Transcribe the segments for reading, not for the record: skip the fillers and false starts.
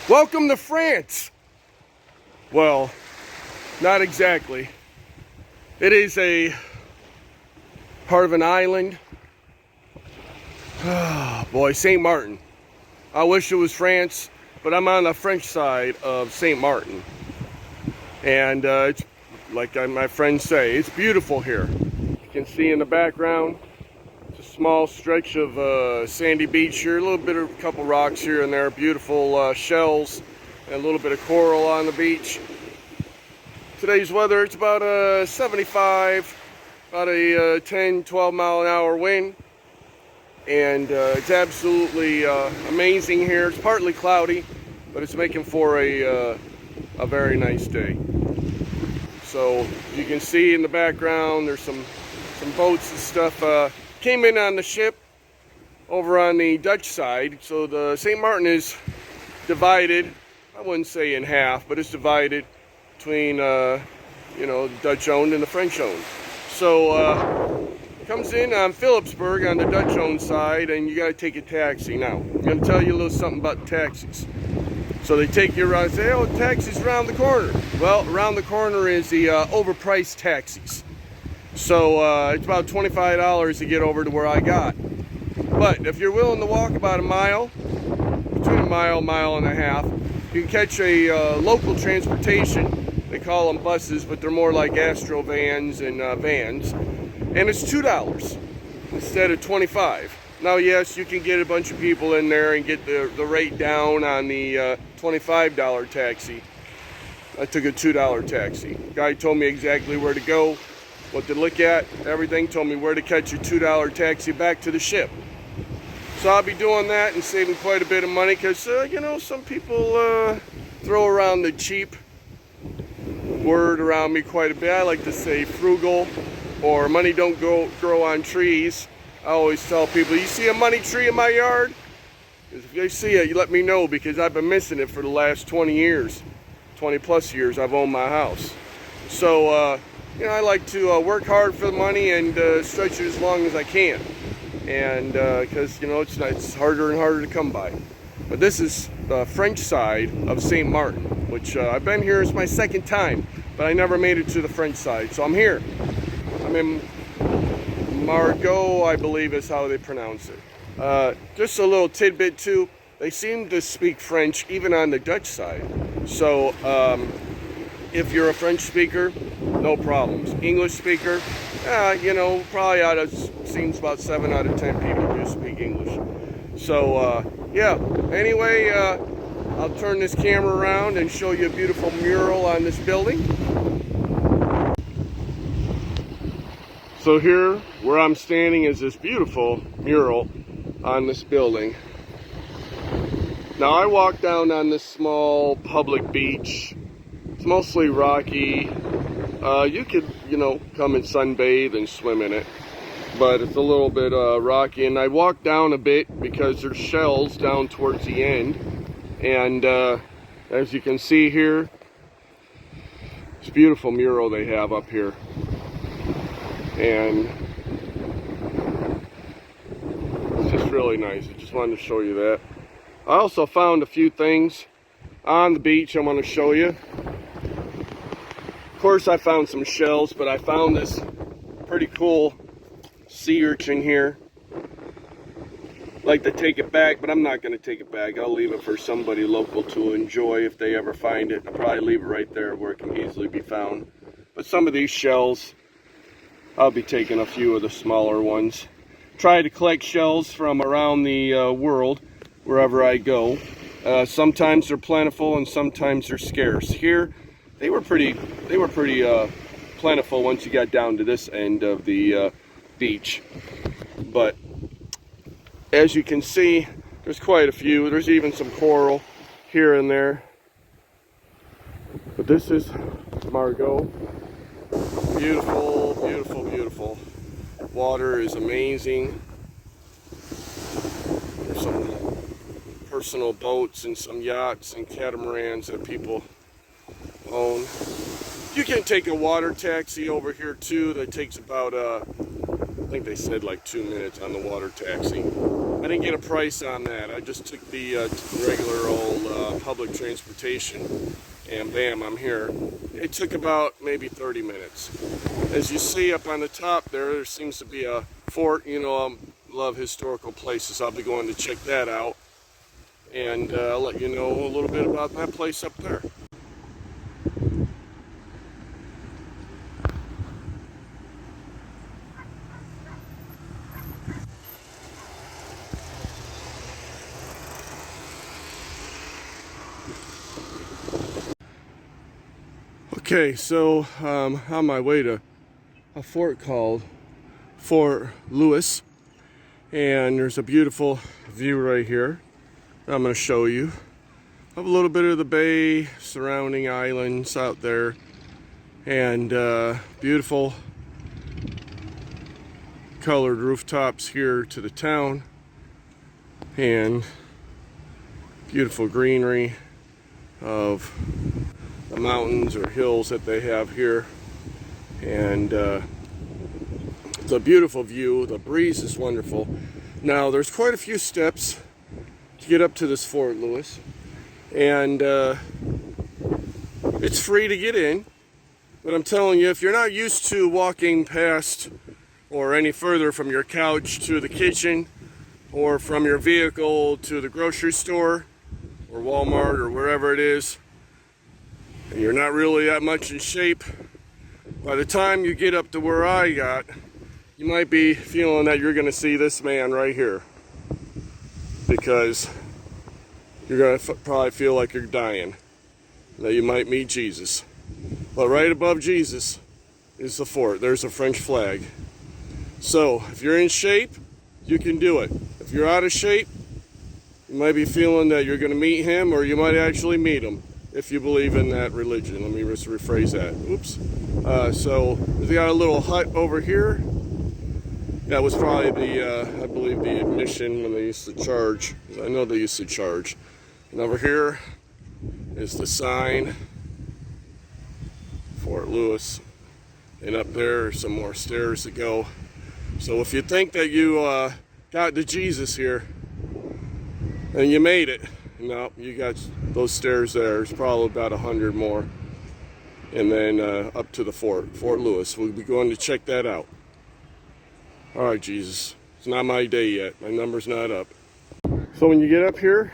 Welcome to France. Well, not exactly. It is a part of an island. Oh boy, St. Martin. I wish it was France, but I'm on the French side of St. Martin. And it's like my friends say, it's beautiful here. You can see in the background, it's a small stretch of sandy beach here, a little bit of a couple rocks here and there, beautiful shells, and a little bit of coral on the beach. Today's weather, it's about 75, about a 10-12 mile an hour wind, and it's absolutely amazing here. It's partly cloudy, but it's making for a very nice day. So you can see in the background there's some boats and stuff. Came in on the ship over on the Dutch side. So the St. Martin is divided, I wouldn't say in half, but it's divided between the Dutch owned and the French owned. So comes in on Philipsburg on the Dutch owned side, and you got to take a taxi. Now I'm going to tell you a little something about taxis. So they take you around and say, oh, taxi's around the corner. Well, around the corner is the overpriced taxis. So it's about $25 to get over to where I got. But if you're willing to walk about a mile, between a mile and a half, you can catch a local transportation. They call them buses, but they're more like Astro vans and vans. And it's $2 instead of $25. Now, yes, you can get a bunch of people in there and get the rate down on the $25 taxi. I took a $2 taxi. Guy told me exactly where to go, what to look at, everything. Told me where to catch a $2 taxi back to the ship. So I'll be doing that and saving quite a bit of money because, some people throw around the cheap word around me quite a bit. I like to say frugal or money don't grow on trees. I always tell people, you see a money tree in my yard? If you see it, you let me know, because I've been missing it for the last 20 years. 20 plus years I've owned my house. So, I like to work hard for the money and stretch it as long as I can. And because, it's harder and harder to come by. But this is the French side of St. Martin, which I've been here. It's my second time, but I never made it to the French side. So I'm here. I'm in Margot, I believe is how they pronounce it. Just a little tidbit too, they seem to speak French even on the Dutch side. So if you're a French speaker, no problems. English speaker, probably seems about 7 out of 10 people do speak English. So anyway, I'll turn this camera around and show you a beautiful mural on this building. So here, where I'm standing, is this beautiful mural on this building. Now I walk down on this small public beach. It's mostly rocky. You could, come and sunbathe and swim in it. But it's a little bit rocky. And I walk down a bit because there's shells down towards the end. And as you can see here, it's a beautiful mural they have up here. And it's just really nice. I just wanted to show you that. I also found a few things on the beach I want to show you. Of course, I found some shells, but I found this pretty cool sea urchin here. I'd like to take it back, but I'm not going to take it back. I'll leave it for somebody local to enjoy if they ever find it. I'll probably leave it right there where it can easily be found. But some of these shells, I'll be taking a few of the smaller ones. Try to collect shells from around the world wherever I go. Sometimes they're plentiful and sometimes they're scarce. Here, they were pretty plentiful once you got down to this end of the beach. But as you can see, there's quite a few. There's even some coral here and there. But this is Margot. Beautiful, beautiful, beautiful. Water is amazing. There's some personal boats and some yachts and catamarans that people own. You can take a water taxi over here too. That takes about, I think they said like 2 minutes on the water taxi. I didn't get a price on that. I just took the regular old public transportation, and bam, I'm here. It took about maybe 30 minutes. As you see up on the top there seems to be a fort. You know, I love historical places. I'll be going to check that out, and I'll let you know a little bit about that place up there. Okay, so on my way to a fort called Fort Lewis, and there's a beautiful view right here I'm going to show you of a little bit of the bay, surrounding islands out there, and beautiful colored rooftops here to the town, and beautiful greenery of the mountains or hills that they have here, and it's a beautiful view. The breeze is wonderful. Now there's quite a few steps to get up to this Fort Lewis, and it's free to get in, but I'm telling you, if you're not used to walking past or any further from your couch to the kitchen, or from your vehicle to the grocery store or Walmart or wherever it is, and you're not really that much in shape, by the time you get up to where I got, you might be feeling that you're going to see this man right here, because you're going to probably feel like you're dying, that you might meet Jesus. But right above Jesus is the fort. There's a French flag. So if you're in shape, you can do it. If you're out of shape, you might be feeling that you're going to meet him, or you might actually meet him, if you believe in that religion. Let me just rephrase that. Oops. So they got a little hut over here. That was probably the, I believe, the admission when they used to charge. I know they used to charge. And over here is the sign, Fort Lewis. And up there are some more stairs to go. So if you think that you got to Jesus here and you made it, no, you got those stairs there. It's probably about 100 more. And then up to the Fort Lewis. We'll be going to check that out. All right, Jesus. It's not my day yet. My number's not up. So when you get up here,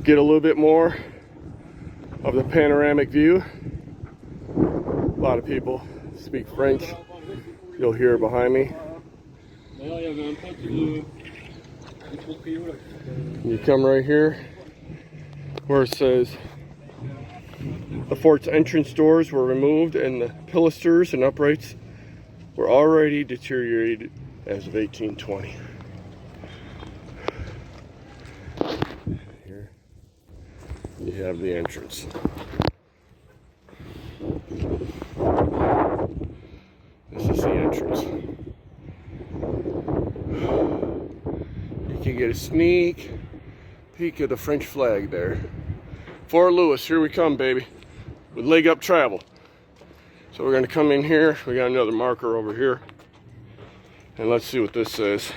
get a little bit more of the panoramic view. A lot of people speak French. You'll hear behind me. You come right here where it says the fort's entrance doors were removed and the pilasters and uprights were already deteriorated as of 1820. Here you have the entrance. This is the entrance. You can get a sneak peek of the French flag there. Fort Lewis, here we come, baby, with leg up travel. So we're going to come in here. We got another marker over here, and let's see what this says.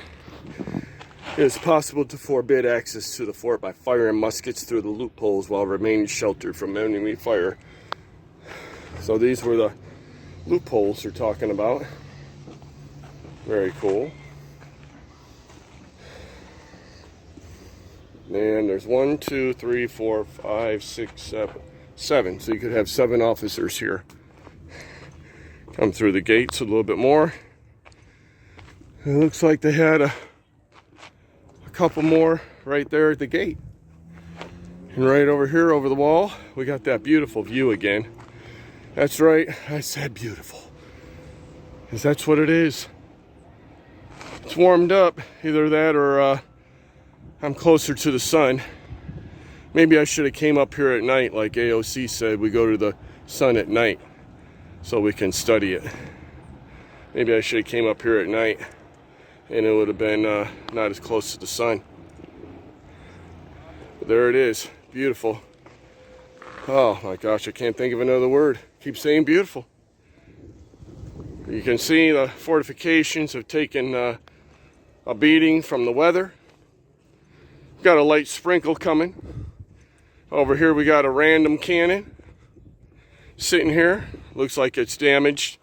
It is possible to forbid access to the fort by firing muskets through the loopholes while remaining sheltered from enemy fire. So these were the loopholes they're talking about. Very cool. And there's 1, 2, 3, 4, 5, 6, 7. So you could have 7 officers here. Come through the gates a little bit more. It looks like they had a couple more right there at the gate. And right over here over the wall, we got that beautiful view again. That's right, I said beautiful, because that's what it is. It's warmed up, either that or I'm closer to the sun. Maybe I should have came up here at night, like AOC said, we go to the sun at night so we can study it. Maybe I should have came up here at night, and it would have been not as close to the sun. But there it is, beautiful. Oh my gosh, I can't think of another word. Keep saying beautiful. You can see the fortifications have taken a beating from the weather. Got a light sprinkle coming. Over here we got a random cannon sitting here. Looks like it's damaged.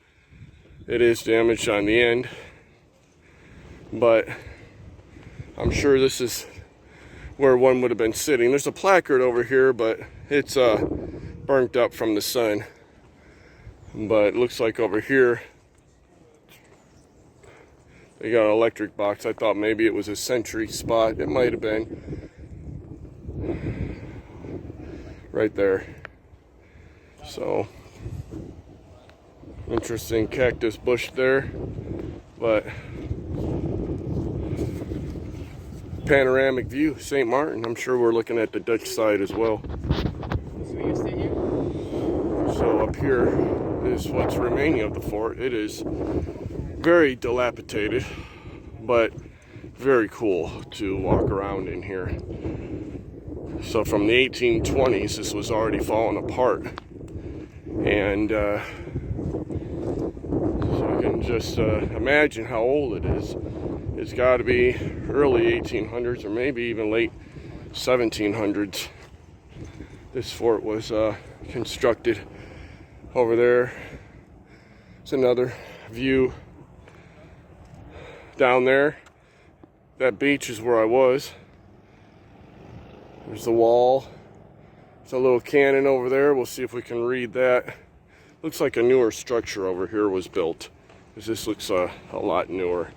It is damaged on the end, but I'm sure this is where one would have been sitting. There's a placard over here, but it's burnt up from the sun. But it looks like over here they got an electric box. I thought maybe it was a sentry spot. It might have been. Right there. So, interesting cactus bush there. But panoramic view, St. Martin. I'm sure we're looking at the Dutch side as well. So up here is what's remaining of the fort. It is very dilapidated, but very cool to walk around in here. So from the 1820s, this was already falling apart. And so you can just imagine how old it is. It's got to be early 1800s or maybe even late 1700s. This fort was constructed. Over there is another view down there. That beach is where I was. There's the wall. There's a little cannon over there. We'll see if we can read that. Looks like a newer structure over here was built, because this looks a lot newer.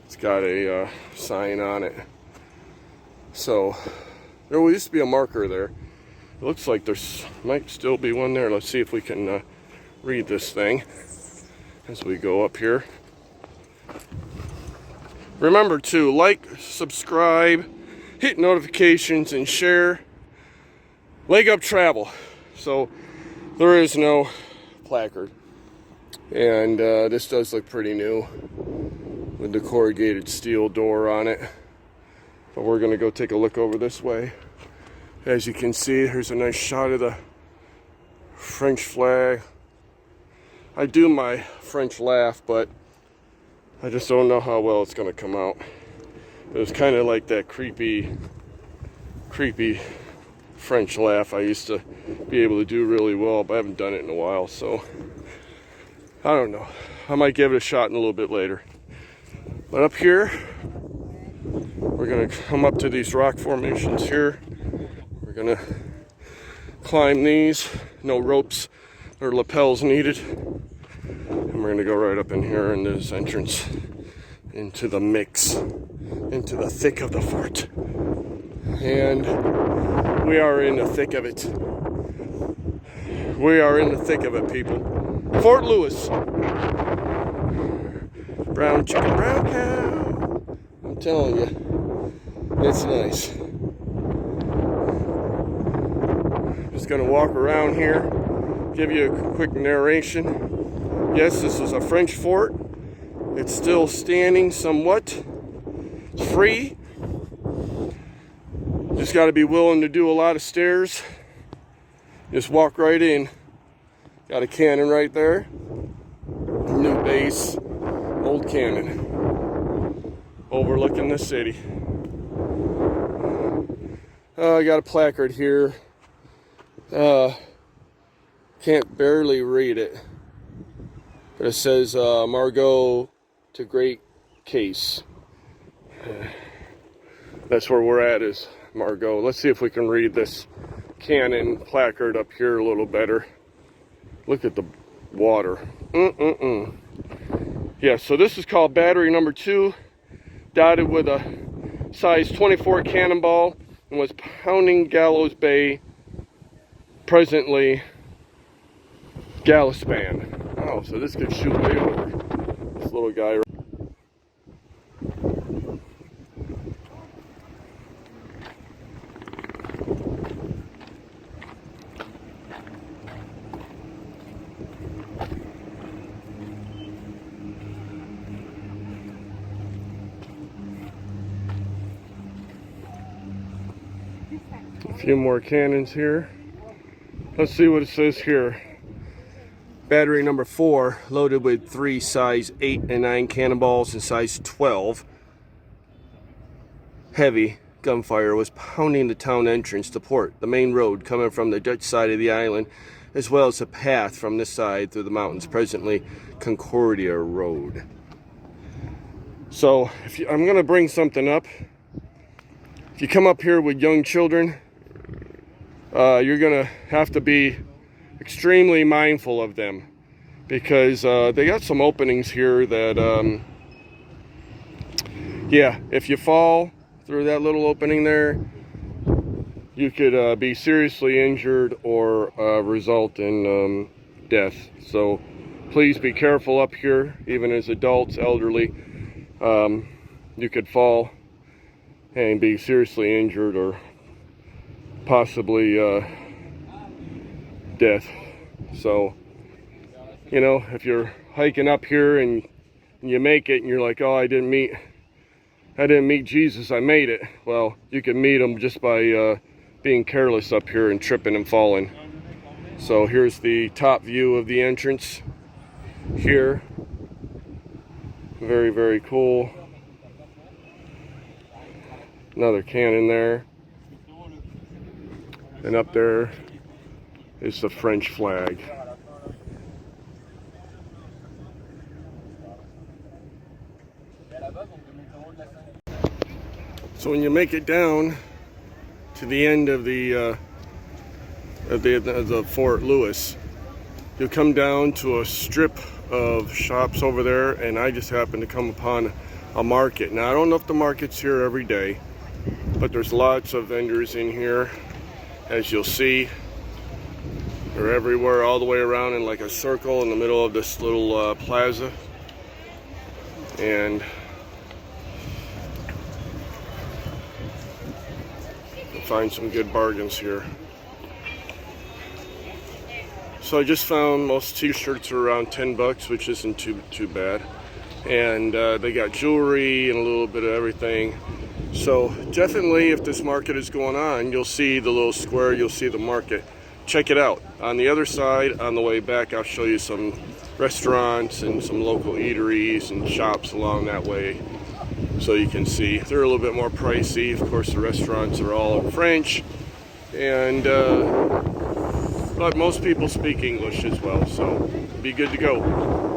It's got a sign on it. So there used to be a marker there. It looks like there's might still be one there. Let's see if we can read this thing as we go up here. Remember to like, subscribe, hit notifications, and share. Leg Up Travel. So there is no placard, and this does look pretty new with the corrugated steel door on it. But we're gonna go take a look over this way. As you can see, here's a nice shot of the French flag. I do my French laugh, but I just don't know how well it's gonna come out. It was kind of like that creepy French laugh I used to be able to do really well, but I haven't done it in a while, so I don't know. I might give it a shot in a little bit later. But up here, we're gonna come up to these rock formations here. We're gonna climb these, no ropes or lapels needed. And we're gonna go right up in here in this entrance into the mix, into the thick of the fort. And we are in the thick of it. We are in the thick of it, people. Fort Lewis. Brown chicken, brown cow. I'm telling you, it's nice. Just gonna walk around here, give you a quick narration. Yes, this was a French fort. It's still standing somewhat. It's free. Just got to be willing to do a lot of stairs. Just walk right in. Got a cannon right there. New base. Old cannon. Overlooking the city. I got a placard here. Can't barely read it. But it says Margot to Great Case. That's where we're at, is Margot. Let's see if we can read this cannon placard up here a little better. Look at the water. Yeah, so this is called battery number 2, dotted with a size 24 cannonball, and was pounding Gallows Bay, presently Gallispan. Oh, so this could shoot way over this little guy. A few more cannons here. Let's see what it says here. Battery number 4, loaded with 3 size 8 and 9 cannonballs and size 12. Heavy gunfire was pounding the town entrance to port, the main road coming from the Dutch side of the island, as well as a path from this side through the mountains, presently Concordia Road. So I'm going to bring something up. If you come up here with young children, you're going to have to be extremely mindful of them, because they got some openings here that, yeah, if you fall through that little opening there, you could be seriously injured or result in death. So please be careful up here, even as adults, elderly. You could fall and be seriously injured or possibly death. So, you know, if you're hiking up here and you make it and you're like, oh, I didn't meet Jesus, I made it. Well, you can meet him just by being careless up here and tripping and falling. So here's the top view of the entrance here. Very, very cool. Another cannon there. And up there is the French flag. So when you make it down to the end of the Fort Lewis, you'll come down to a strip of shops over there, and I just happened to come upon a market. Now, I don't know if the market's here every day, but there's lots of vendors in here, as you'll see. They're everywhere, all the way around in like a circle in the middle of this little plaza. And you'll find some good bargains here. So I just found most t-shirts are around 10 bucks, which isn't too bad. And they got jewelry and a little bit of everything. So definitely, if this market is going on, you'll see the little square, you'll see the market. Check it out. On the other side, on the way back, I'll show you some restaurants and some local eateries and shops along that way, so you can see. They're a little bit more pricey. Of course, the restaurants are all in French, and but most people speak English as well, so be good to go.